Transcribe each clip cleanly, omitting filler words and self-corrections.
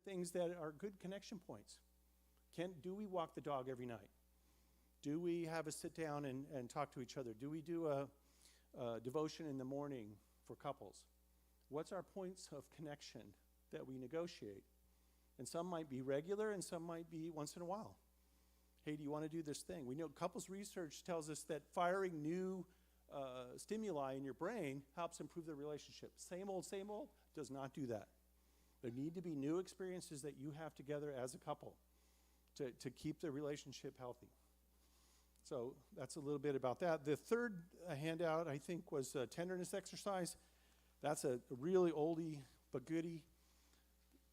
things that are good connection points. Do we walk the dog every night? Do we have a sit down and talk to each other? Do we do a devotion in the morning for couples? What's our points of connection that we negotiate? And some might be regular and some might be once in a while. Hey, do you want to do this thing? We know couples research tells us that firing new stimuli in your brain helps improve the relationship. Same old does not do that. There need to be new experiences that you have together as a couple to keep the relationship healthy. So that's a little bit about that. The third handout, I think, was a tenderness exercise. That's a really oldie but goodie.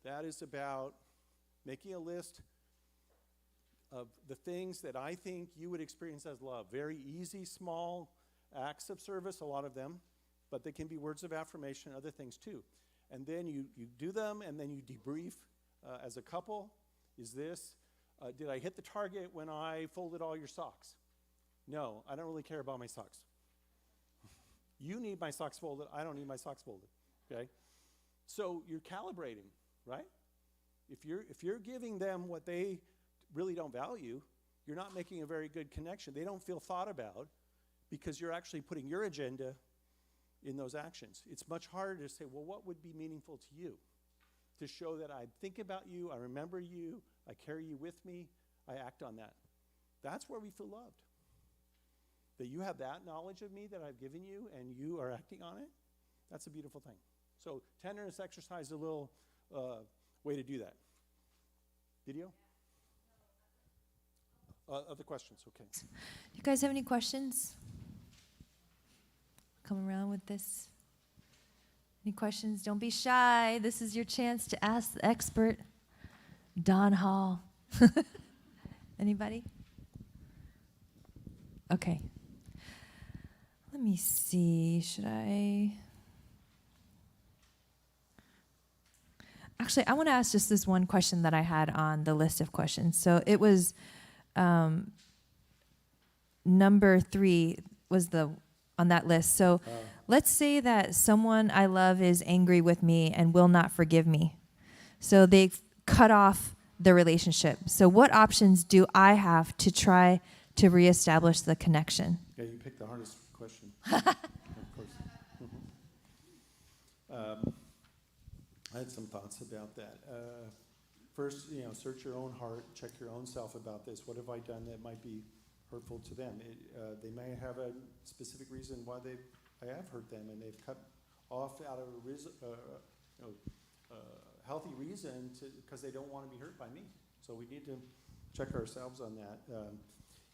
That is about making a list of the things that I think you would experience as love. Very easy, small acts of service, a lot of them, but they can be words of affirmation, other things too. And then you do them, and then you debrief as a couple. Did I hit the target when I folded all your socks? No, I don't really care about my socks. You need my socks folded. I don't need my socks folded, okay? So you're calibrating, right? If you're giving them what they really don't value, you're not making a very good connection. They don't feel thought about because you're actually putting your agenda in those actions. It's much harder to say, well, what would be meaningful to you? To show that I think about you, I remember you, I carry you with me, I act on that. That's where we feel loved. That you have that knowledge of me that I've given you and you are acting on it, that's a beautiful thing. So tenderness exercise is a little way to do that. Video? Other questions, okay. You guys have any questions? Come around with this. Any questions? Don't be shy. This is your chance to ask the expert, Don Hall. Anybody? Okay. Let me see. Actually, I want to ask just this one question that I had on the list of questions. So it was number 3 was on that list. So let's say that someone I love is angry with me and will not forgive me. So they've cut off the relationship. So what options do I have to try to reestablish the connection? Yeah, you picked the hardest question. Of course. Mm-hmm. I had some thoughts about that. First, search your own heart, check your own self about this. What have I done that might be hurtful to them? They may have a specific reason why I have hurt them, and they've cut off out of a healthy reason because they don't want to be hurt by me. So we need to check ourselves on that.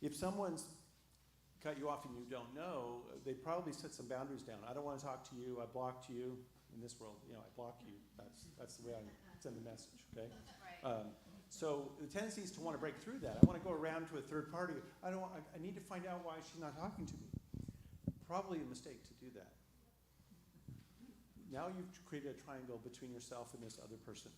If someone's cut you off and you don't know, they probably set some boundaries down. I don't want to talk to you. I blocked you. In this world, I block you. That's the way I send the message, okay? Right. So the tendency is to want to break through that. I want to go around to a third party. I need to find out why she's not talking to me. Probably a mistake to do that. Now you've created a triangle between yourself and this other person.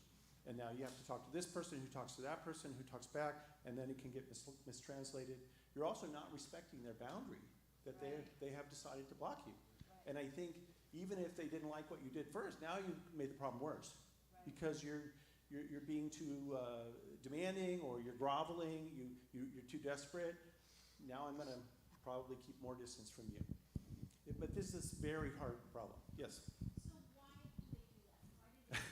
And now you have to talk to this person who talks to that person who talks back, and then it can get mistranslated. You're also not respecting their boundary that they have decided to block you. Right. And I think even if they didn't like what you did first, now you've made the problem worse. Right. Because you're being too demanding, or you're groveling, you're too desperate. Now I'm going to probably keep more distance from you. But this is a very hard problem. Yes? So why do they do that? Why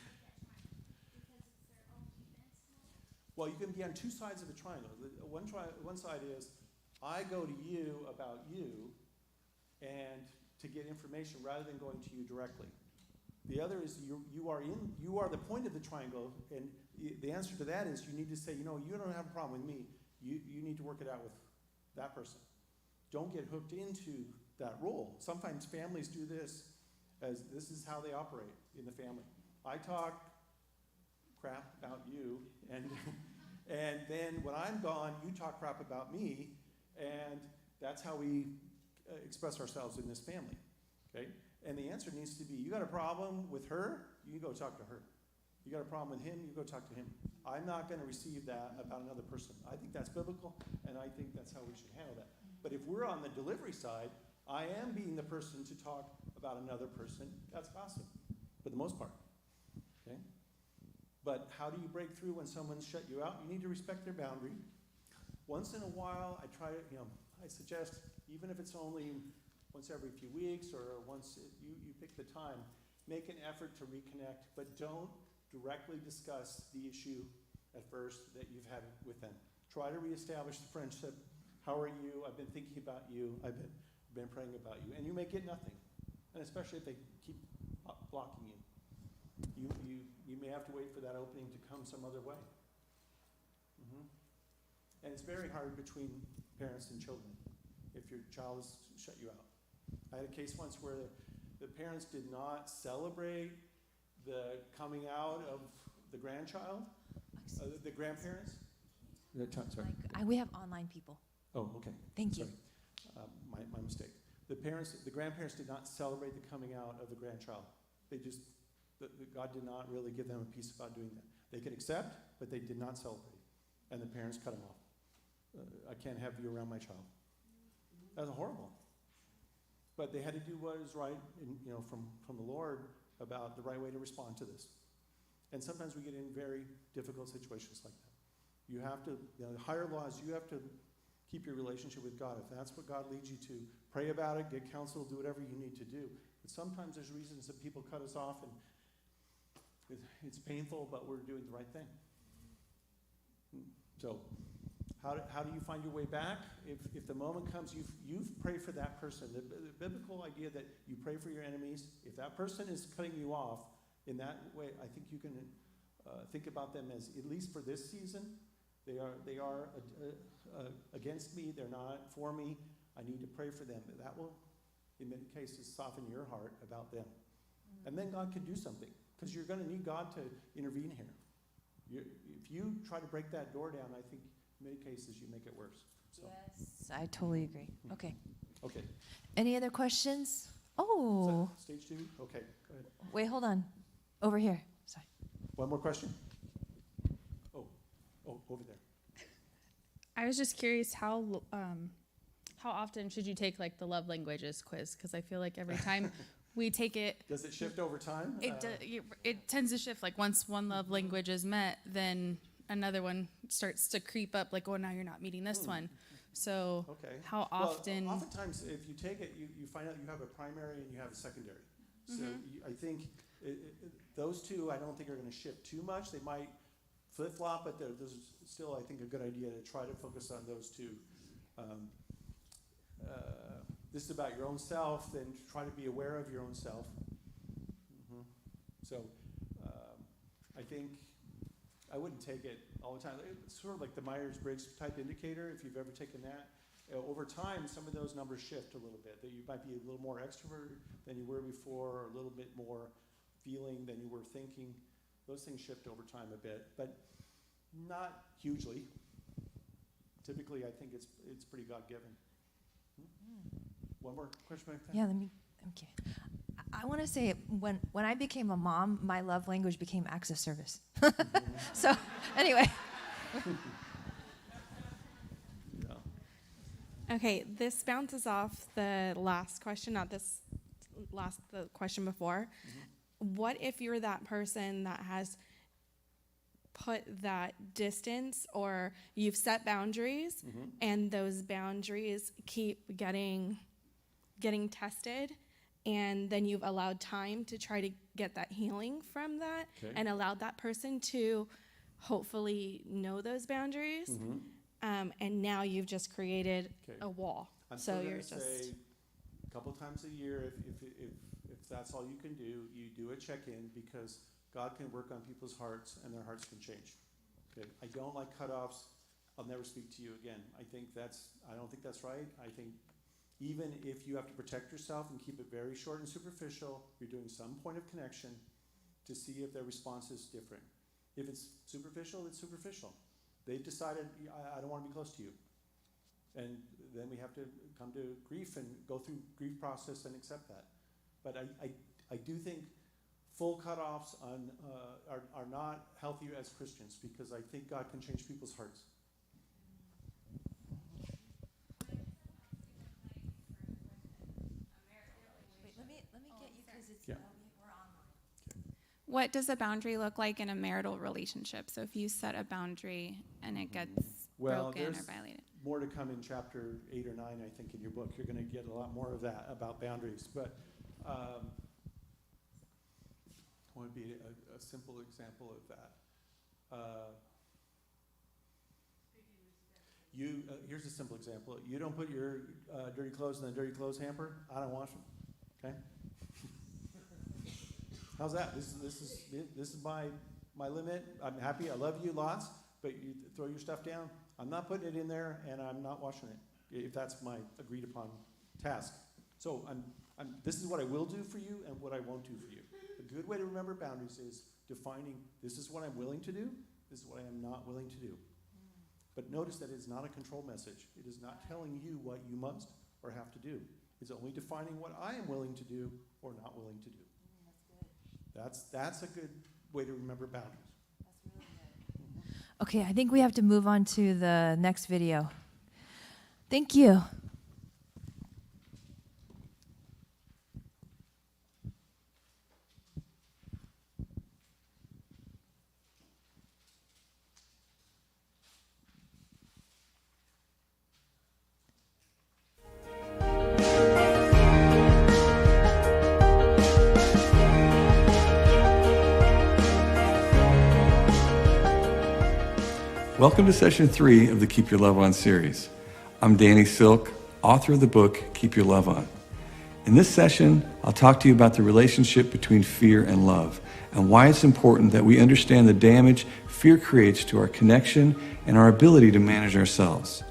do they make that triangle? Because it's their own defense? Well, you can be on two sides of a triangle. One side is, I go to you about you, and to get information rather than going to you directly. The other is you are the point of the triangle, and the answer to that is you need to say, you don't have a problem with me. You need to work it out with that person. Don't get hooked into that role. Sometimes families do this as this is how they operate in the family. I talk crap about you, and then when I'm gone, you talk crap about me, and that's how we express ourselves in this family, okay? And the answer needs to be, you got a problem with her, you go talk to her. You got a problem with him, you go talk to him. I'm not going to receive that about another person. I think that's biblical, and I think that's how we should handle that. But if we're on the delivery side, I am being the person to talk about another person. That's gossip, for the most part, okay? But how do you break through when someone's shut you out? You need to respect their boundary. Once in a while, I try to, I suggest, even if it's only once every few weeks or you pick the time, make an effort to reconnect, but don't directly discuss the issue at first that you've had with them. Try to reestablish the friendship. How are you? I've been thinking about you. I've been praying about you. And you may get nothing, and especially if they keep blocking you. You may have to wait for that opening to come some other way. And it's very hard between parents and children if your child has shut you out. I had a case once where the parents did not celebrate the coming out of the grandchild, the grandparents. Sorry. We have online people. Oh, okay. Thank you. Sorry. My mistake. The grandparents did not celebrate the coming out of the grandchild. They just, God did not really give them a peace about doing that. They could accept, but they did not celebrate. And the parents cut them off. I can't have you around my child. That was horrible. But they had to do what is right, from the Lord about the right way to respond to this. And sometimes we get in very difficult situations like that. You have to, the higher laws, you have to keep your relationship with God. If that's what God leads you to, pray about it, get counsel, do whatever you need to do. But sometimes there's reasons that people cut us off, and it's painful, but we're doing the right thing. So, how do you find your way back? If the moment comes, you've prayed for that person. The biblical idea that you pray for your enemies, if that person is cutting you off in that way, I think you can think about them as, at least for this season, they are against me, they're not for me, I need to pray for them. That will, in many cases, soften your heart about them. And then God can do something, because you're going to need God to intervene here. If you try to break that door down, I think in many cases you make it worse. So. Yes, I totally agree. Okay. Okay. Any other questions? Oh. Stage 2? Okay, go ahead. Wait, hold on. Over here. Sorry. One more question? Oh, over there. I was just curious how often should you take like the love languages quiz? Because I feel like every time we take it, Does it shift over time? it tends to shift. Like once one love language is met, then another one starts to creep up. Like, oh, now you're not meeting this one. So Okay. how often? Well, oftentimes, if you take it, you find out you have a primary and you have a secondary. So I think those two, I don't think are going to shift too much. They might flip-flop, but there's still, I think, a good idea to try to focus on those two. This is about your own self, then try to be aware of your own self. So I think I wouldn't take it all the time. It's sort of like the Myers-Briggs type indicator, if you've ever taken that. Over time, some of those numbers shift a little bit. That you might be a little more extroverted than you were before, or a little bit more feeling than you were thinking. Those things shift over time a bit, but not hugely. Typically, I think it's pretty God-given. One more question back there? Yeah, okay. I want to say, when I became a mom, my love language became acts of service. So, anyway. Yeah. Okay, this bounces off the last question, not the question before. What if you're that person that has put that distance, or you've set boundaries and those boundaries keep getting tested, and then you've allowed time to try to get that healing from that, and allowed that person to hopefully know those boundaries, and now you've just created a wall. I'm So still you're gonna just say a couple times a year, if that's all you can do, you do a check-in, because God can work on people's hearts and their hearts can change. Okay, I don't like cutoffs. I'll never speak to you again. I don't think that's right. I think even if you have to protect yourself and keep it very short and superficial, you're doing some point of connection to see if their response is different. If it's superficial, it's superficial. They've decided, I don't want to be close to you. And then we have to come to grief and go through grief process and accept that. But I do think full cutoffs are not healthy as Christians, because I think God can change people's hearts. Wait, let me get you, because it's Yeah. we're online. What does a boundary look like in a marital relationship? So if you set a boundary and it gets Well, broken or there's violated. more to come in chapter 8 or 9, I think, in your book. You're going to get a lot more of that about boundaries. But what would be a simple example of that? Here's a simple example. You don't put your dirty clothes in the dirty clothes hamper. I don't wash them. Okay. How's that? This is my limit. I'm happy. I love you lots, but you throw your stuff down. I'm not putting it in there, and I'm not washing it if that's my agreed upon task. So this is what I will do for you and what I won't do for you. A good way to remember boundaries is defining, this is what I'm willing to do, this is what I am not willing to do. But notice that it is not a control message. It is not telling you what you must or have to do. It's only defining what I am willing to do or not willing to do. That's a good way to remember boundaries. Okay, I think we have to move on to the next video. Thank you. Welcome to session 3 of the Keep Your Love On series. I'm Danny Silk, author of the book, Keep Your Love On. In this session, I'll talk to you about the relationship between fear and love and why it's important that we understand the damage fear creates to our connection and our ability to manage ourselves.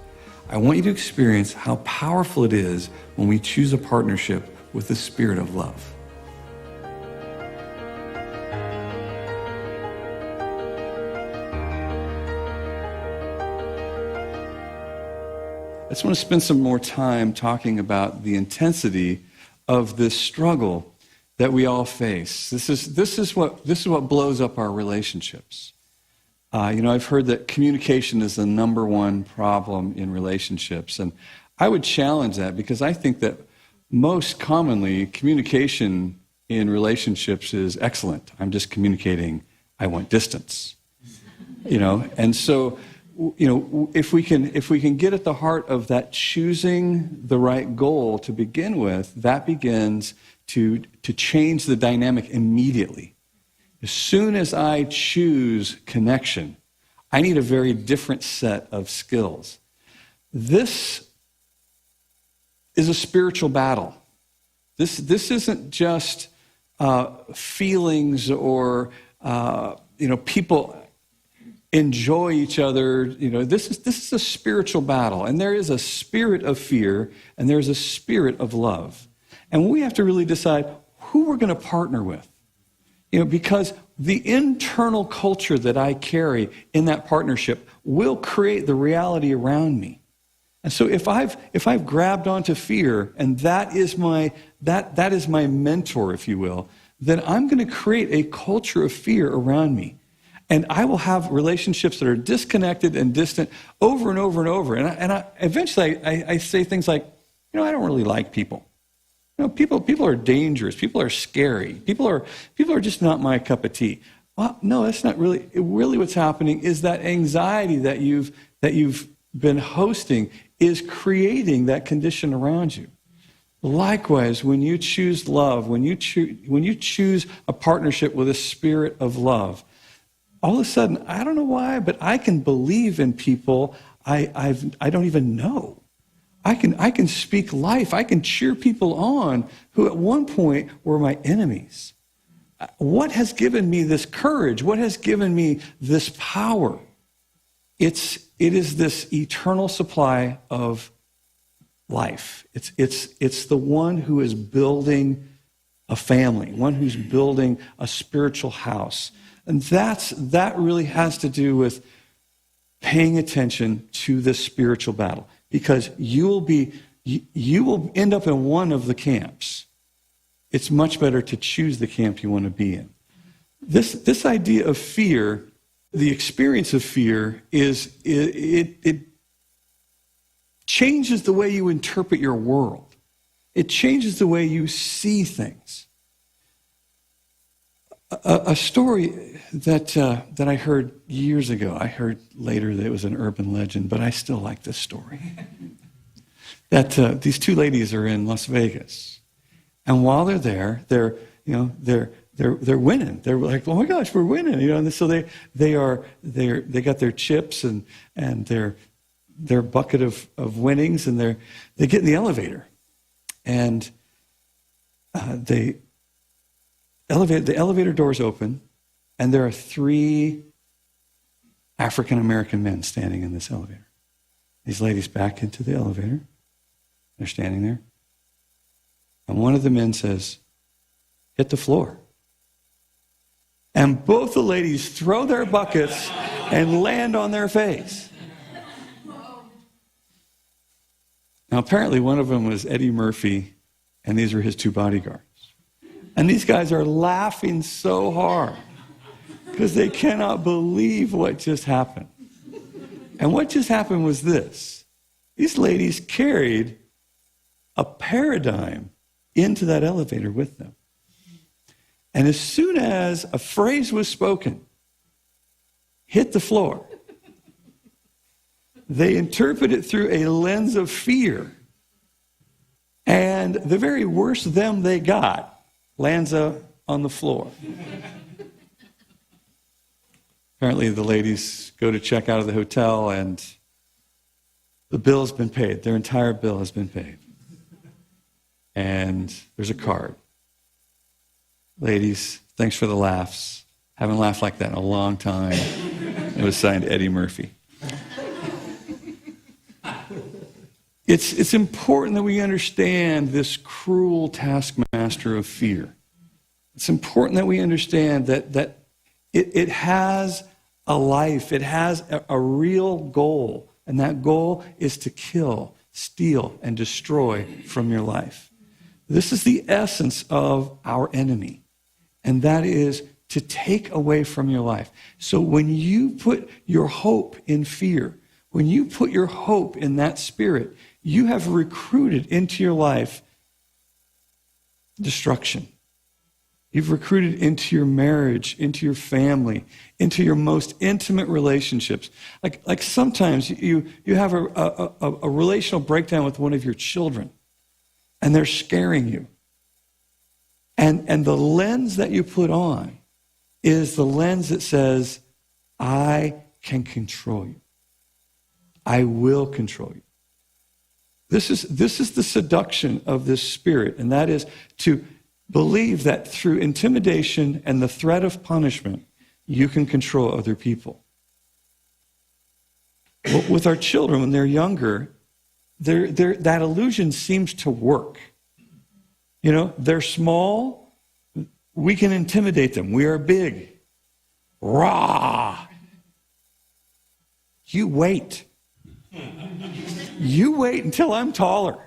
I want you to experience how powerful it is when we choose a partnership with the spirit of love. I just want to spend some more time talking about the intensity of this struggle that we all face. This is what blows up our relationships. I've heard that communication is the number one problem in relationships, and I would challenge that because I think that most commonly communication in relationships is excellent. I'm just communicating, I want distance. And so if we can get at the heart of that choosing the right goal to begin with, that begins to change the dynamic immediately. As soon as I choose connection, I need a very different set of skills. This is a spiritual battle. This isn't just feelings or people enjoy each other. This is a spiritual battle, and there is a spirit of fear and there's a spirit of love, and we have to really decide who we're going to partner with. Because the internal culture that I carry in that partnership will create the reality around me. And so if I've grabbed onto fear and that is my mentor, if you will, then I'm going to create a culture of fear around me. And I will have relationships that are disconnected and distant over and over and over. And eventually I say things like, I don't really like people. People are dangerous. People are scary. People are just not my cup of tea. Well, no, that's not really. Really, what's happening is that anxiety that you've been hosting is creating that condition around you. Likewise, when you choose love, when you choose a partnership with a spirit of love, all of a sudden, I don't know why, but I can believe in people I don't even know. I can speak life. I can cheer people on who at one point were my enemies. What has given me this courage? What has given me this power? It is this eternal supply of life. It's the one who is building a family, one who's building a spiritual house. And that really has to do with paying attention to this spiritual battle, because you will end up in one of the camps. It's much better to choose the camp you want to be in. This idea of fear, the experience of fear, it changes the way you interpret your world. It changes the way you see things. A story that I heard years ago. I heard later that it was an urban legend, but I still like this story. That these two ladies are in Las Vegas, and while they're there, they're winning. They're like, oh my gosh, we're winning, And so they got their chips and their bucket of winnings, and they get in the elevator, and the elevator doors open, and there are 3 African American men standing in this elevator. These ladies back into the elevator. They're standing there. And one of the men says, hit the floor. And both the ladies throw their buckets and land on their face. Now, apparently one of them was Eddie Murphy, and these are his 2 bodyguards. And these guys are laughing so hard because they cannot believe what just happened. And what just happened was this. These ladies carried a paradigm into that elevator with them. And as soon as a phrase was spoken, hit the floor, they interpret it through a lens of fear. And the very worst them they got lands on the floor. Apparently the ladies go to check out of the hotel, and the bill's been paid. Their entire bill has been paid. And there's a card. Ladies, thanks for the laughs. Haven't laughed like that in a long time. It was signed Eddie Murphy. It's important that we understand this cruel taskmaster of fear. It's important that we understand that it has a life. It has a real goal. And that goal is to kill, steal, and destroy from your life. This is the essence of our enemy. And that is to take away from your life. So when you put your hope in fear, when you put your hope in that spirit, you have recruited into your life destruction. You've recruited into your marriage, into your family, into your most intimate relationships. Like sometimes you have a relational breakdown with one of your children, and they're scaring you. And the lens that you put on is the lens that says, I can control you. I will control you. This is the seduction of this spirit, and that is to believe that through intimidation and the threat of punishment, you can control other people. With our children, when they're younger, that illusion seems to work. They're small, we can intimidate them. We are big. Rah! You wait. You wait until I'm taller.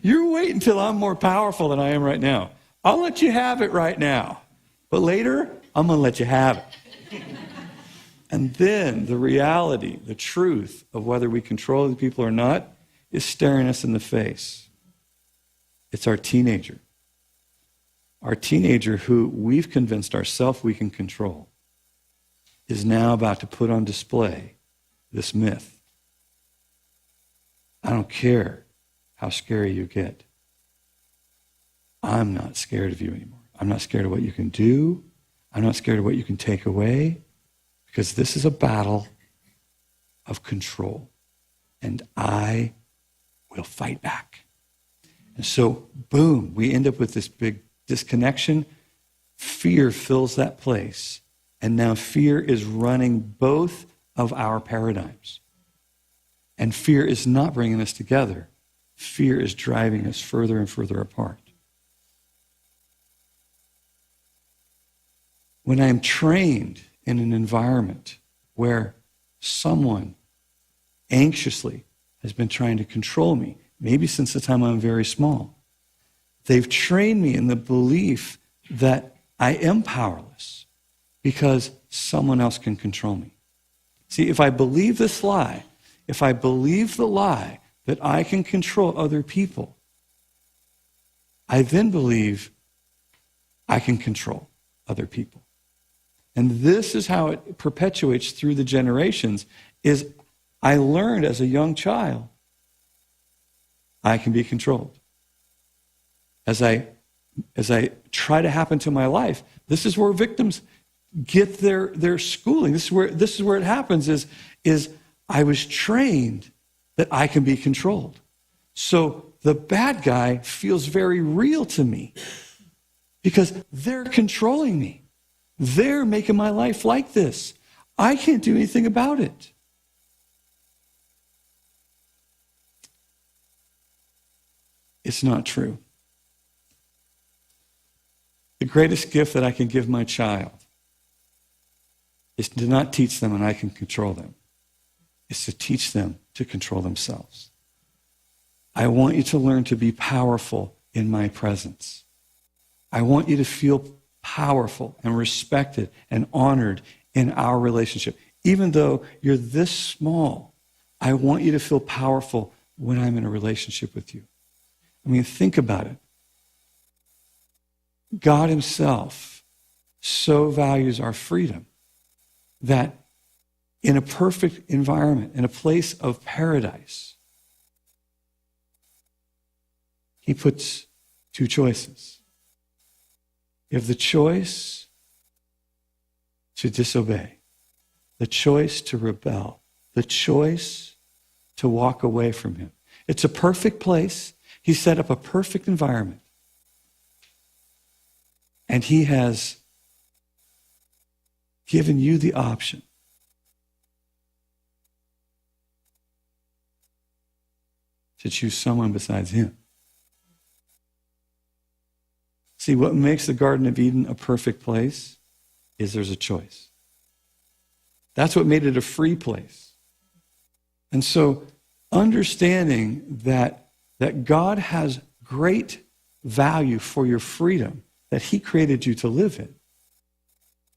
You wait until I'm more powerful than I am right now. I'll let you have it right now. But later, I'm going to let you have it. And then the reality, the truth of whether we control other people or not is staring us in the face. It's our teenager. Our teenager who we've convinced ourselves we can control is now about to put on display this myth. I don't care how scary you get. I'm not scared of you anymore. I'm not scared of what you can do. I'm not scared of what you can take away, because this is a battle of control, and I will fight back. And so, boom, we end up with this big disconnection. Fear fills that place, and now fear is running both of our paradigms. And fear is not bringing us together. Fear is driving us further and further apart. When I am trained in an environment where someone anxiously has been trying to control me, maybe since the time I'm very small, they've trained me in the belief that I am powerless because someone else can control me. See, if I believe this lie, if I believe the lie that I can control other people, I then believe I can control other people. And this is how it perpetuates through the generations, is I learned as a young child, I can be controlled. As I try to happen to my life, this is where victims get their schooling. This is where it happens is I was trained that I can be controlled. So the bad guy feels very real to me because they're controlling me. They're making my life like this. I can't do anything about it. It's not true. The greatest gift that I can give my child is to not teach them and I can control them. It's to teach them to control themselves. I want you to learn to be powerful in my presence. I want you to feel powerful and respected and honored in our relationship. Even though you're this small, I want you to feel powerful when I'm in a relationship with you. I mean, think about it. God himself so values our freedom that in a perfect environment, in a place of paradise, he puts two choices. You have the choice to disobey, the choice to rebel, the choice to walk away from him. It's a perfect place. He set up a perfect environment. And he has given you the option to choose someone besides him. See, what makes the Garden of Eden a perfect place is there's a choice. That's what made it a free place. And so understanding that God has great value for your freedom that he created you to live in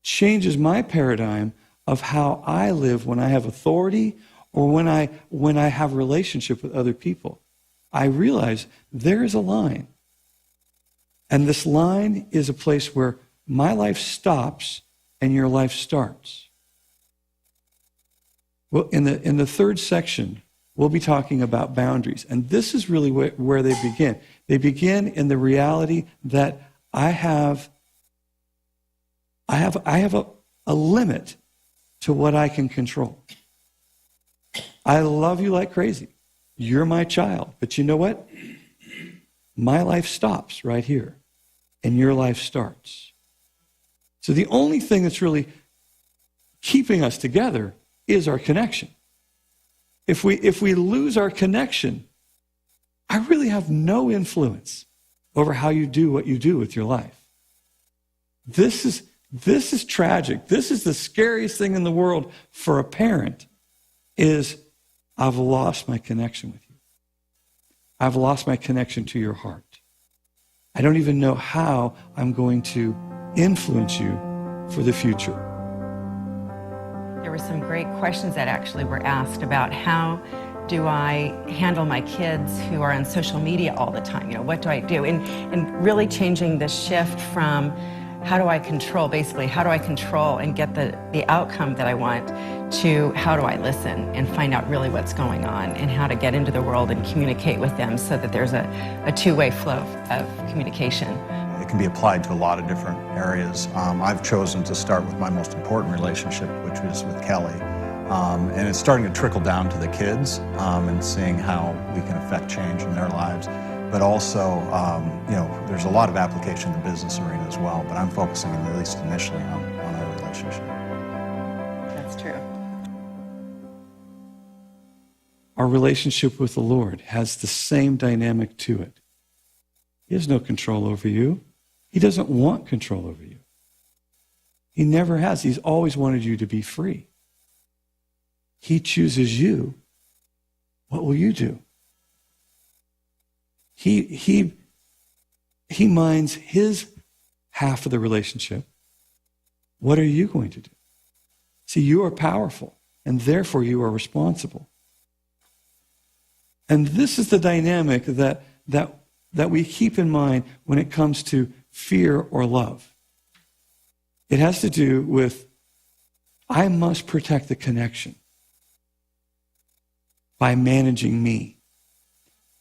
changes my paradigm of how I live when I have authority or when I have a relationship with other people. I realize there is a line. And this line is a place where my life stops and your life starts. Well, in the third section, we'll be talking about boundaries. And this is really where they begin. They begin in the reality that I have a limit to what I can control. I love you like crazy. You're my child. But you know what? My life stops right here, and your life starts. So the only thing that's really keeping us together is our connection. If we lose our connection, I really have no influence over how you do what you do with your life. This is tragic. This is the scariest thing in the world for a parent is I've lost my connection with you. I've lost my connection to your heart. I don't even know how I'm going to influence you for the future. There were some great questions that actually were asked about how do I handle my kids who are on social media all the time? You know, what do I do? And really changing the shift from how do I control, basically, how do I control and get the outcome that I want to how do I listen and find out really what's going on and how to get into the world and communicate with them so that there's a two-way flow of communication. It can be applied to a lot of different areas. I've chosen to start with my most important relationship, which was with Kelly. And it's starting to trickle down to the kids and seeing how we can affect change in their lives. But also, there's a lot of application in the business arena as well, but I'm focusing at least initially on our relationship. That's true. Our relationship with the Lord has the same dynamic to it. He has no control over you. He doesn't want control over you. He never has. He's always wanted you to be free. He chooses you. What will you do? He minds his half of the relationship. What are you going to do? See, you are powerful, and therefore you are responsible. And this is the dynamic that we keep in mind when it comes to fear or love. It has to do with I must protect the connection by managing me.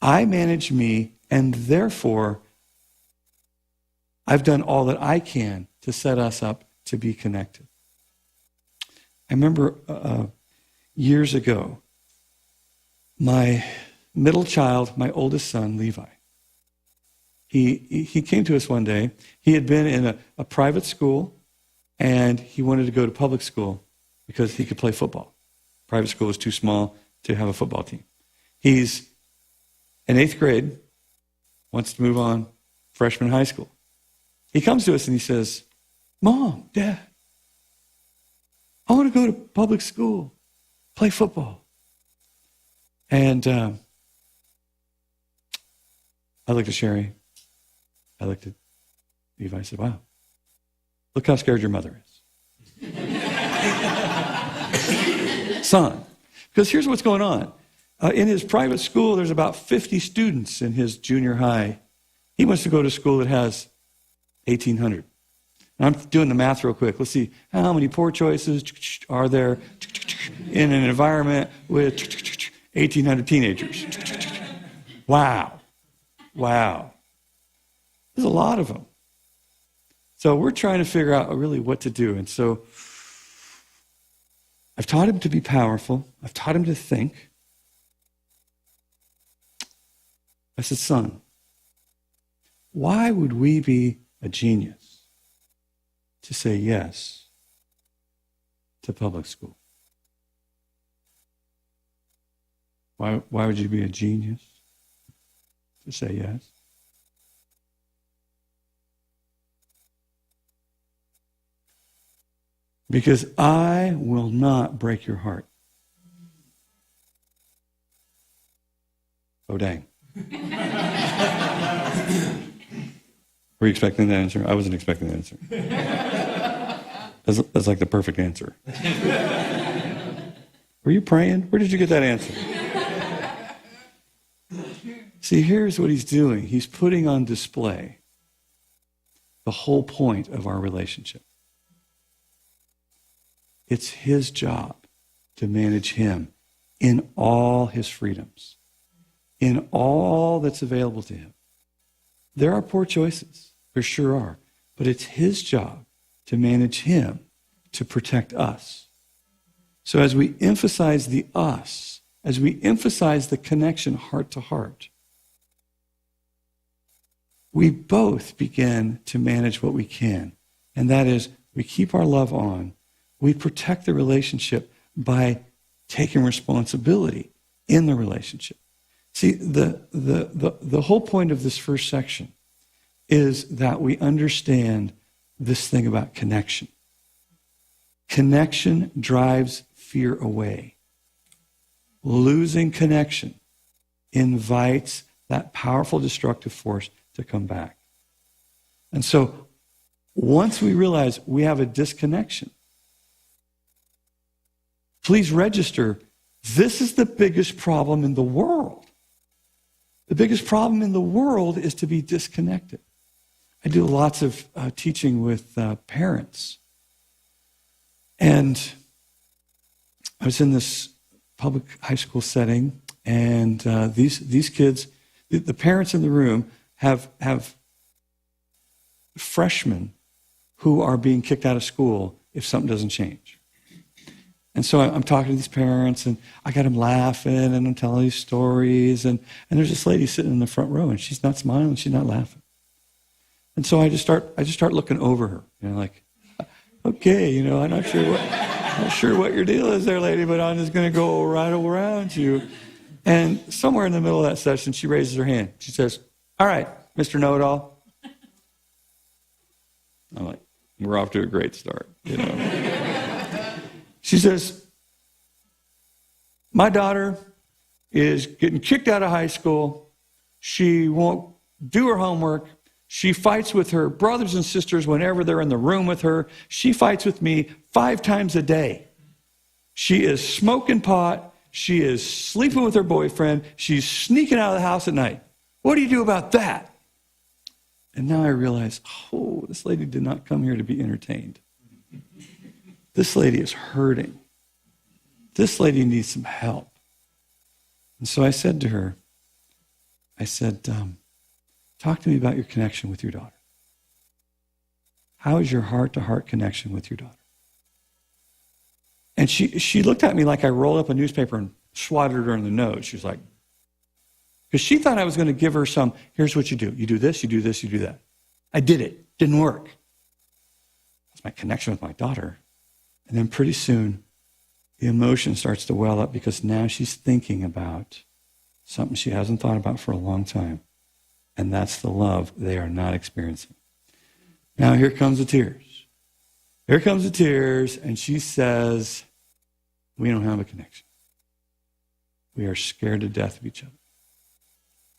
I manage me, and therefore, I've done all that I can to set us up to be connected. I remember years ago, my middle child, my oldest son, Levi, he came to us one day. He had been in a private school, and he wanted to go to public school because he could play football. Private school was too small to have a football team. He's in 8th grade, wants to move on, freshman high school. He comes to us and he says, Mom, Dad, I want to go to public school, play football. And I looked at Sherry. I looked at Levi. I said, wow, look how scared your mother is. Son, because here's what's going on. In his private school, there's about 50 students in his junior high. He wants to go to school that has 1,800. And I'm doing the math real quick. Let's see, how many poor choices are there in an environment with 1,800 teenagers? Wow. Wow. There's a lot of them. So we're trying to figure out really what to do. And so I've taught him to be powerful. I've taught him to think. I said, son, why would we be a genius to say yes to public school? Why would you be a genius to say yes? Because I will not break your heart. Oh, dang. Were you expecting that answer? I wasn't expecting that answer. That's like the perfect answer. Were you praying? Where did you get that answer? See, here's what he's doing. He's putting on display the whole point of our relationship. It's his job to manage him in all his freedoms, in all that's available to him. There are poor choices, there sure are, but it's his job to manage him, to protect us. So as we emphasize the us, as we emphasize the connection heart to heart, we both begin to manage what we can. And that is, we keep our love on. We protect the relationship by taking responsibility in the relationship. See, the whole point of this first section is that we understand this thing about connection. Connection drives fear away. Losing connection invites that powerful destructive force to come back. And so once we realize we have a disconnection, please register, this is the biggest problem in the world. The biggest problem in the world is to be disconnected. I do lots of teaching with parents. And I was in this public high school setting, and these kids, the parents in the room have freshmen who are being kicked out of school if something doesn't change. And so I'm talking to these parents, and I got them laughing, and I'm telling these stories, and there's this lady sitting in the front row, and she's not smiling, she's not laughing. And so I just start looking over her, like, okay, I'm not sure what your deal is there, lady, but I'm just going to go right around you. And somewhere in the middle of that session, she raises her hand. She says, all right, Mr. Know-It-All. I'm like, we're off to a great start, She says, my daughter is getting kicked out of high school. She won't do her homework. She fights with her brothers and sisters whenever they're in the room with her. She fights with me 5 times a day. She is smoking pot. She is sleeping with her boyfriend. She's sneaking out of the house at night. What do you do about that? And now I realize, this lady did not come here to be entertained. This lady is hurting. This lady needs some help. And so I said to her, talk to me about your connection with your daughter. How is your heart-to-heart connection with your daughter? And she looked at me like I rolled up a newspaper and swatted her in the nose. She was like, because she thought I was going to give her some, here's what you do. You do this, you do this, you do that. I did it. Didn't work. That's my connection with my daughter. And then pretty soon, the emotion starts to well up because now she's thinking about something she hasn't thought about for a long time. And that's the love they are not experiencing. Now here comes the tears. Here comes the tears, and she says, we don't have a connection. We are scared to death of each other.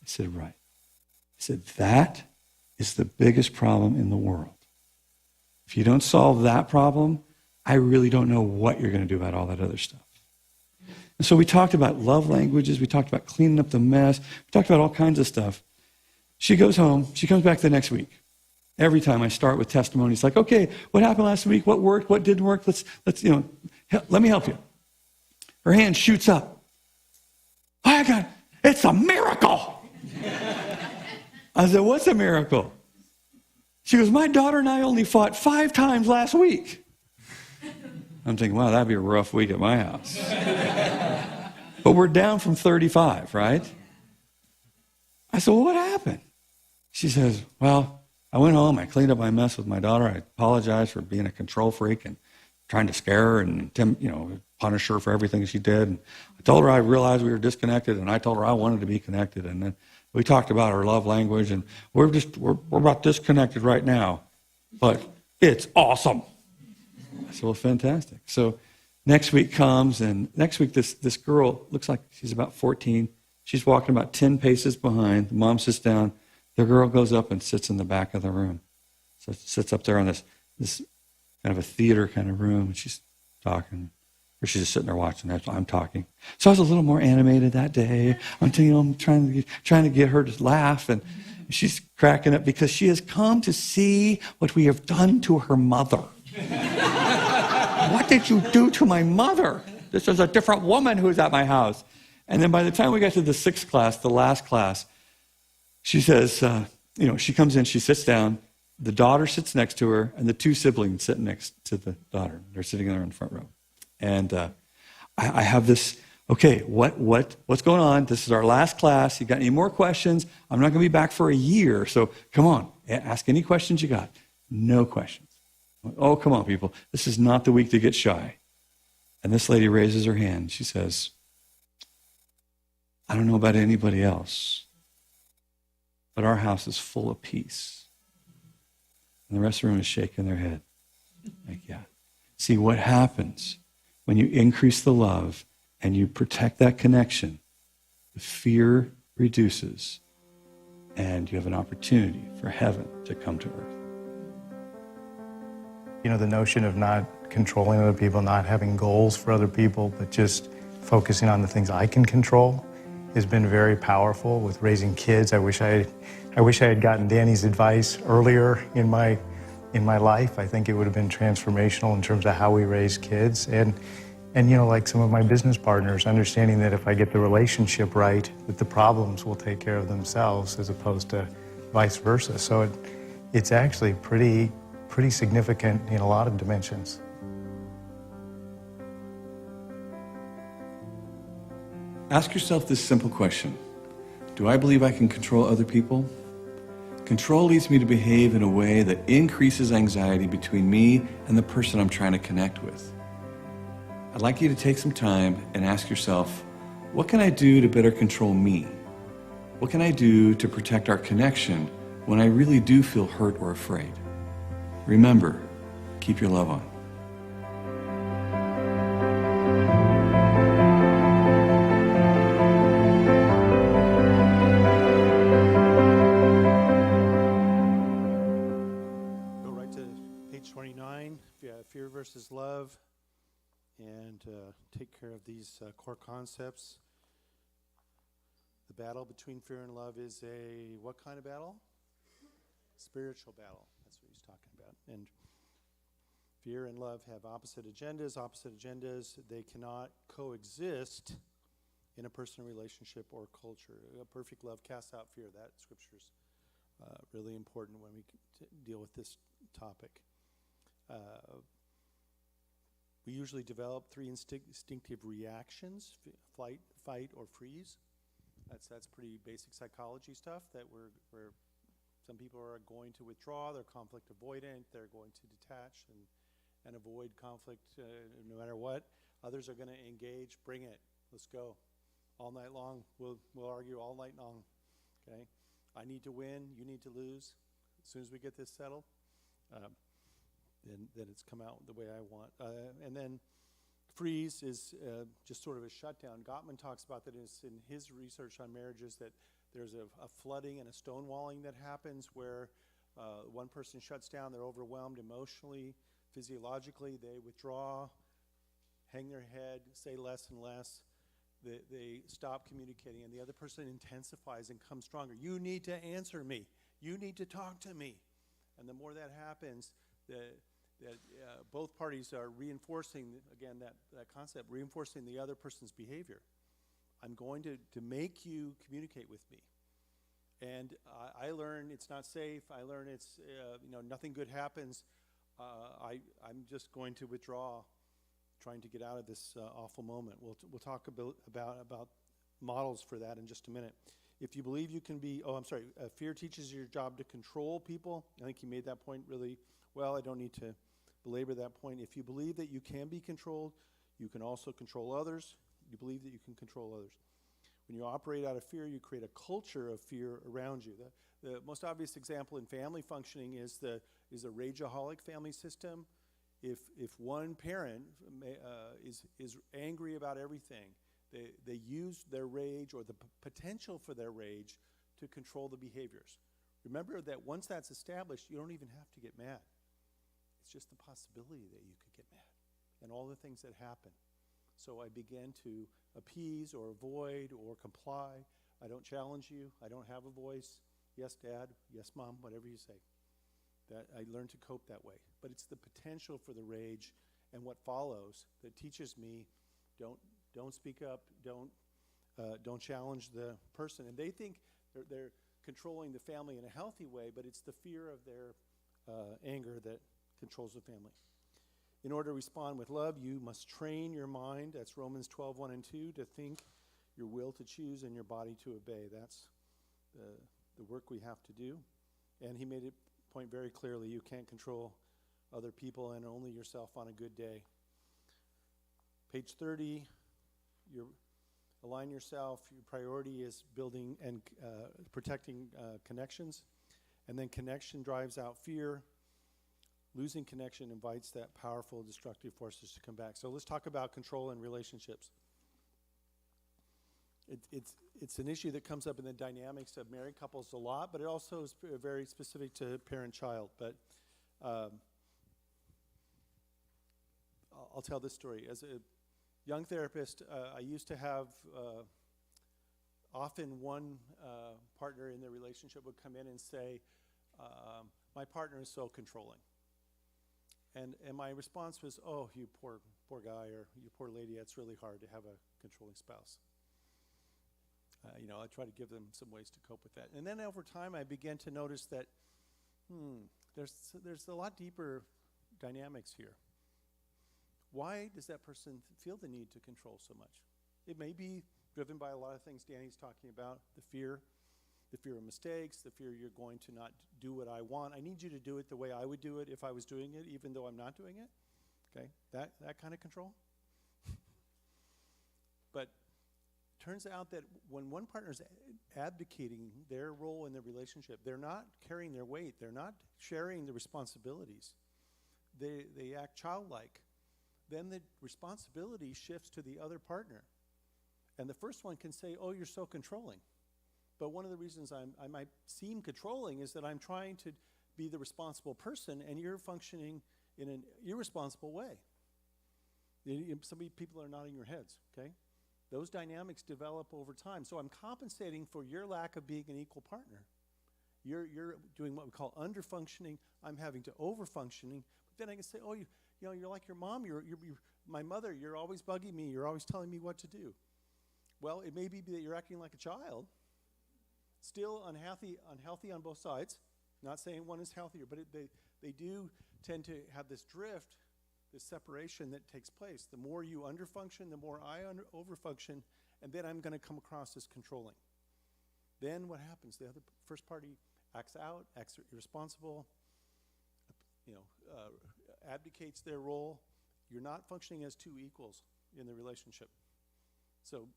I said, right. I said, that is the biggest problem in the world. If you don't solve that problem, I really don't know what you're going to do about all that other stuff. And so we talked about love languages. We talked about cleaning up the mess. We talked about all kinds of stuff. She goes home. She comes back the next week. Every time I start with testimonies like, okay, what happened last week? What worked? What didn't work? Let's let me help you. Her hand shoots up. Oh my God, it's a miracle. I said, what's a miracle? She goes, my daughter and I only fought 5 times last week. I'm thinking, wow, that'd be a rough week at my house. But we're down from 35, right? I said, well, what happened? She says, well, I went home, I cleaned up my mess with my daughter. I apologized for being a control freak and trying to scare her and punish her for everything she did. And I told her I realized we were disconnected, and I told her I wanted to be connected. And then we talked about our love language, and we're about disconnected right now, but it's awesome. I said, well, fantastic. So next week comes, and next week this girl looks like she's about 14. She's walking about 10 paces behind. The mom sits down. The girl goes up and sits in the back of the room. So sits up there on this kind of a theater kind of room, and she's talking. Or she's just sitting there watching. I'm talking. So I was a little more animated that day. I'm trying to get her to laugh, and she's cracking up because she has come to see what we have done to her mother. What did you do to my mother? This is a different woman who's at my house. And then by the time we got to the 6th class, the last class, she says, she comes in, she sits down, the daughter sits next to her, and the 2 siblings sit next to the daughter. They're sitting there in the front row. And I have this, okay, what's going on? This is our last class. You got any more questions? I'm not going to be back for a year, so come on, ask any questions you got. No questions. Oh, come on, people. This is not the week to get shy. And this lady raises her hand. She says, I don't know about anybody else, but our house is full of peace. And the rest of the room is shaking their head. Like, yeah. See, what happens when you increase the love and you protect that connection, the fear reduces, and you have an opportunity for heaven to come to earth. The notion of not controlling other people, not having goals for other people, but just focusing on the things I can control has been very powerful with raising kids. I wish I had gotten Danny's advice earlier in my life. I think it would have been transformational in terms of how we raise kids. And like some of my business partners, understanding that if I get the relationship right, that the problems will take care of themselves as opposed to vice versa. So it's actually pretty significant in a lot of dimensions. Ask yourself this simple question. Do I believe I can control other people? Control leads me to behave in a way that increases anxiety between me and the person I'm trying to connect with. I'd like you to take some time and ask yourself, what can I do to better control me? What can I do to protect our connection when I really do feel hurt or afraid? Remember, keep your love on. Go right to page 29, fear versus love, and take care of these core concepts. The battle between fear and love is a what kind of battle? Spiritual battle. That's what he's talking about. And Fear and love have opposite agendas. Opposite agendas, they cannot coexist in a personal relationship or culture. A perfect love casts out fear. That scripture's really important when we deal with this topic. We usually develop three instinctive reactions: flight, fight, or freeze. That's pretty basic psychology stuff. That we're some people are going to withdraw. They're conflict avoidant. They're going to detach and avoid conflict no matter what. Others are going to engage. Bring it. Let's go. All night long. We'll argue all night long. Okay. I need to win. You need to lose. As soon as we get this settled, then it's come out the way I want. And then freeze is just sort of a shutdown. Gottman talks about that in his research on marriages, that there's a flooding and a stonewalling that happens where one person shuts down, they're overwhelmed emotionally, physiologically, they withdraw, hang their head, say less and less. They stop communicating, and the other person intensifies and comes stronger. You need to answer me. You need to talk to me. And the more that happens, that both parties are reinforcing, again, that concept, reinforcing the other person's behavior. I'm going to make you communicate with me. And I learn it's not safe. I learn it's, nothing good happens. I'm just going to withdraw, trying to get out of this awful moment. We'll talk about models for that in just a minute. If you believe you can be, fear teaches you your job to control people. I think he made that point really well. I don't need to belabor that point. If you believe that you can be controlled, you can also control others. You believe that you can control others. When you operate out of fear, you create a culture of fear around you. The most obvious example in family functioning is a rageaholic family system. If one parent is angry about everything, they use their rage or the potential for their rage to control the behaviors. Remember that once that's established, you don't even have to get mad. It's just the possibility that you could get mad and all the things that happen. So I begin to appease or avoid or comply. I don't challenge you. I don't have a voice. Yes, Dad. Yes, Mom. Whatever you say. That I learn to cope that way. But it's the potential for the rage and what follows that teaches me don't speak up. Don't challenge the person. And they think they're controlling the family in a healthy way, but it's the fear of their anger that controls the family. In order to respond with love, you must train your mind, that's Romans 12:1 and 2, to think, your will to choose, and your body to obey. That's the work we have to do. And he made it point very clearly, you can't control other people and only yourself on a good day. Page 30, align yourself. Your priority is building and protecting connections. And then connection drives out fear. Losing connection invites that powerful destructive forces to come back. So let's talk about control in relationships. It's an issue that comes up in the dynamics of married couples a lot, but it also is very specific to parent-child. But I'll tell this story. As a young therapist, I used to have often one partner in the relationship would come in and say, my partner is so controlling. And my response was, oh, you poor guy or you poor lady, it's really hard to have a controlling spouse. I try to give them some ways to cope with that. And then over time, I began to notice that there's a lot deeper dynamics here. Why does that person feel the need to control so much? It may be driven by a lot of things Danny's talking about, the fear of mistakes, the fear you're going to not do what I want. I need you to do it the way I would do it if I was doing it, even though I'm not doing it. Okay, that kind of control. But turns out that when one partner's abdicating their role in the relationship, they're not carrying their weight. They're not sharing the responsibilities. They act childlike. Then the responsibility shifts to the other partner. And the first one can say, oh, you're so controlling. But one of the reasons I might seem controlling is that I'm trying to be the responsible person, and you're functioning in an irresponsible way. Some people are nodding your heads, okay? Those dynamics develop over time. So I'm compensating for your lack of being an equal partner. You're doing what we call under-functioning. I'm having to over-functioning. But then I can say, oh, You know, you're like your mom. You're my mother. You're always bugging me. You're always telling me what to do. Well, it may be that you're acting like a child. Still unhealthy on both sides. Not saying one is healthier, but they do tend to have this drift, this separation that takes place. The more you underfunction, the more I overfunction, and then I'm going to come across as controlling. Then what happens? The first party acts out, acts irresponsible, abdicates their role. You're not functioning as two equals in the relationship. So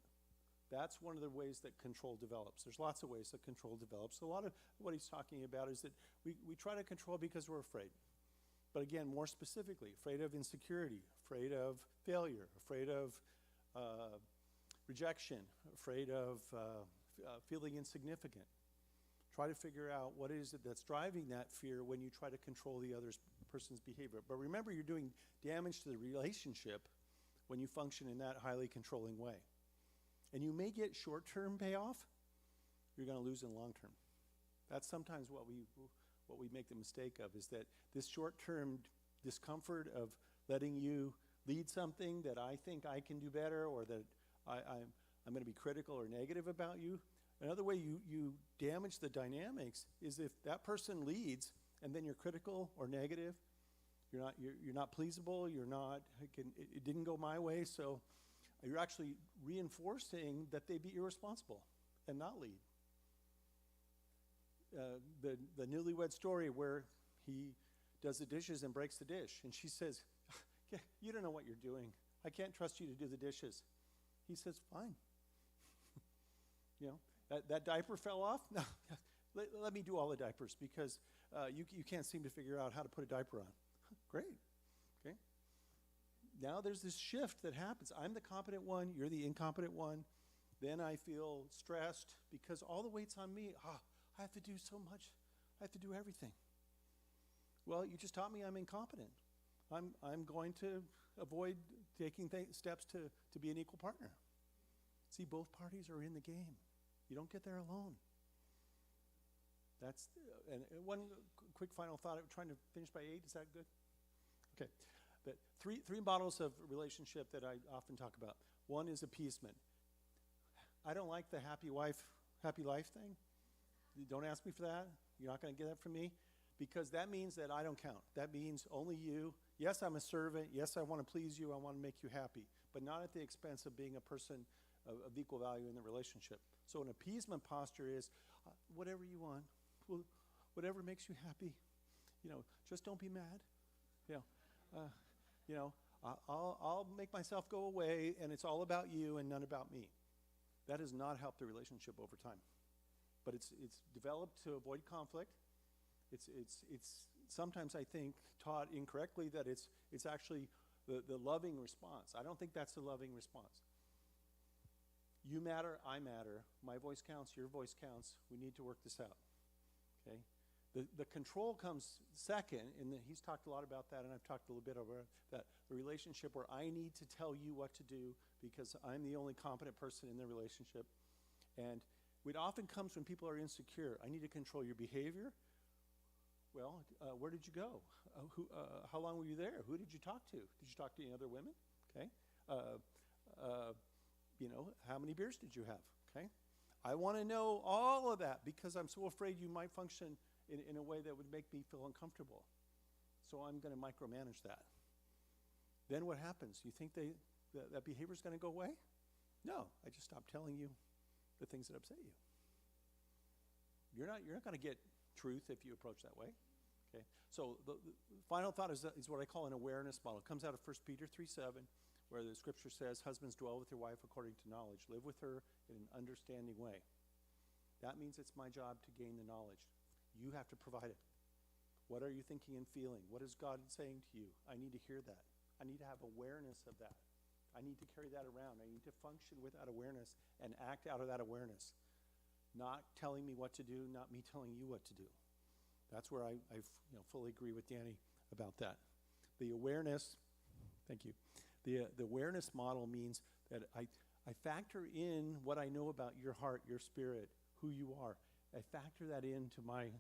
that's one of the ways that control develops. There's lots of ways that control develops. A lot of what he's talking about is that we try to control because we're afraid. But again, more specifically, afraid of insecurity, afraid of failure, afraid of rejection, afraid of feeling insignificant. Try to figure out what is it that's driving that fear when you try to control the other person's behavior. But remember, you're doing damage to the relationship when you function in that highly controlling way. And you may get short-term payoff, you're going to lose in long-term. That's sometimes what we make the mistake of, is that this short-term discomfort of letting you lead something that I think I can do better, or that I'm going to be critical or negative about you. Another way you damage the dynamics is if that person leads and then you're critical or negative, you're not pleasable, it didn't go my way, so you're actually reinforcing that they be irresponsible and not lead. The newlywed story where he does the dishes and breaks the dish, and she says, "You don't know what you're doing. I can't trust you to do the dishes." He says, "Fine." That diaper fell off? No, let me do all the diapers, because you can't seem to figure out how to put a diaper on. Great. Okay. Now there's this shift that happens. I'm the competent one, you're the incompetent one. Then I feel stressed because all the weight's on me. I have to do so much. I have to do everything. Well, you just taught me I'm incompetent. I'm going to avoid taking steps to be an equal partner. See, both parties are in the game. You don't get there alone. That's and one quick final thought. I'm trying to finish by 8. Is that good? Okay. The three models of relationship that I often talk about. One is appeasement. I don't like the happy life thing. Don't ask me for that. You're not going to get that from me, because that means that I don't count. That means only you. Yes, I'm a servant. Yes, I want to please you. I want to make you happy, but not at the expense of being a person of equal value in the relationship. So an appeasement posture is whatever you want, whatever makes you happy. Just don't be mad. I'll make myself go away, and it's all about you and none about me. That has not helped the relationship over time. But it's developed to avoid conflict. It's sometimes, I think, taught incorrectly that it's actually the loving response. I don't think that's the loving response. You matter, I matter. My voice counts, your voice counts. We need to work this out. Okay? The control comes second, and he's talked a lot about that, and I've talked a little bit over that. The relationship where I need to tell you what to do because I'm the only competent person in the relationship. And it often comes when people are insecure. I need to control your behavior. Well, where did you go? How long were you there? Who did you talk to? Did you talk to any other women? Okay. How many beers did you have? Okay. I want to know all of that because I'm so afraid you might function in a way that would make me feel uncomfortable. So I'm going to micromanage that. Then what happens? You think that behavior is going to go away? No, I just stopped telling you the things that upset you. You're not going to get truth if you approach that way. Okay. So the final thought is what I call an awareness model. It comes out of 1 Peter 3:7, where the scripture says, "Husbands, dwell with your wife according to knowledge. Live with her in an understanding way." That means it's my job to gain the knowledge. You have to provide it. What are you thinking and feeling? What is God saying to you? I need to hear that. I need to have awareness of that. I need to carry that around. I need to function with that awareness and act out of that awareness. Not telling me what to do, not me telling you what to do. That's where I fully agree with Danny about that. The awareness, thank you. The awareness model means that I factor in what I know about your heart, your spirit, who you are. I factor that into my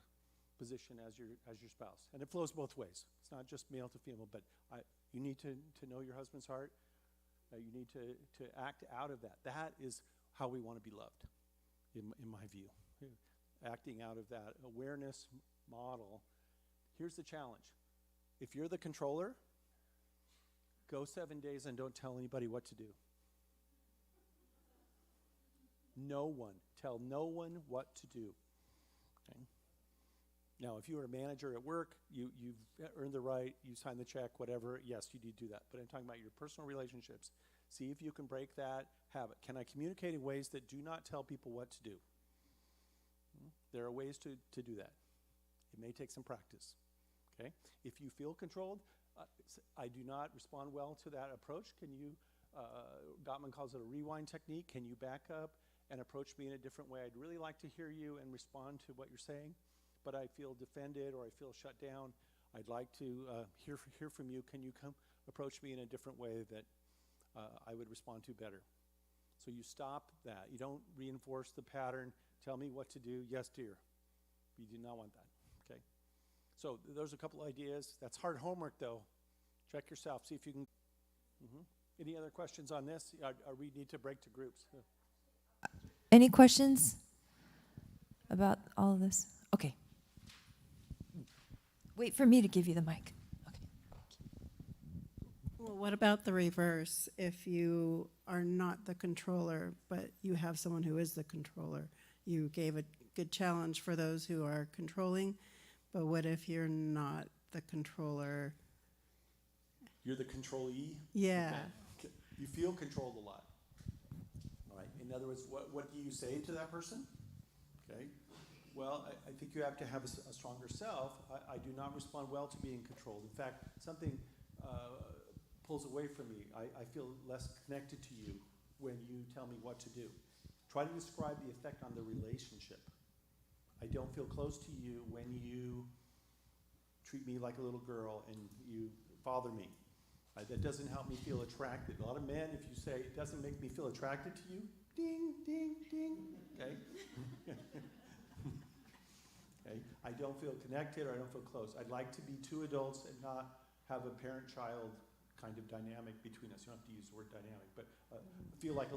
position as your spouse. And it flows both ways. It's not just male to female, but You need to know your husband's heart. You need to act out of that. That is how we want to be loved, in my view. Acting out of that awareness model. Here's the challenge. If you're the controller, go 7 days and don't tell anybody what to do. No one. Tell no one what to do. Okay? Now, if you are a manager at work, you've earned the right, you sign the check, whatever, yes, you do that. But I'm talking about your personal relationships. See if you can break that habit. Can I communicate in ways that do not tell people what to do? There are ways to do that. It may take some practice. Okay? If you feel controlled, I do not respond well to that approach. Can you, Gottman calls it a rewind technique. Can you back up and approach me in a different way? I'd really like to hear you and respond to what you're saying, but I feel defended or I feel shut down. I'd like to hear from you. Can you come approach me in a different way that I would respond to better? So you stop that. You don't reinforce the pattern. Tell me what to do. Yes, dear. You do not want that. Okay? So those are a couple ideas. That's hard homework, though. Check yourself. See if you can. Any other questions on this? Or we need to break to groups? Any questions about all of this? Okay. Wait for me to give you the mic. Okay. Well, what about the reverse? If you are not the controller, but you have someone who is the controller, you gave a good challenge for those who are controlling, but what if you're not the controller? You're the controllee? Yeah. Okay. You feel controlled a lot. All right. In other words, what do you say to that person? Okay. Well, I think you have to have a stronger self. I do not respond well to being controlled. In fact, something pulls away from me. I feel less connected to you when you tell me what to do. Try to describe the effect on the relationship. I don't feel close to you when you treat me like a little girl and you bother me. That doesn't help me feel attracted. A lot of men, if you say, it doesn't make me feel attracted to you, ding, ding, ding, okay? Okay? I don't feel connected or I don't feel close. I'd like to be two adults and not have a parent-child kind of dynamic between us. You don't have to use the word dynamic, but feel like a little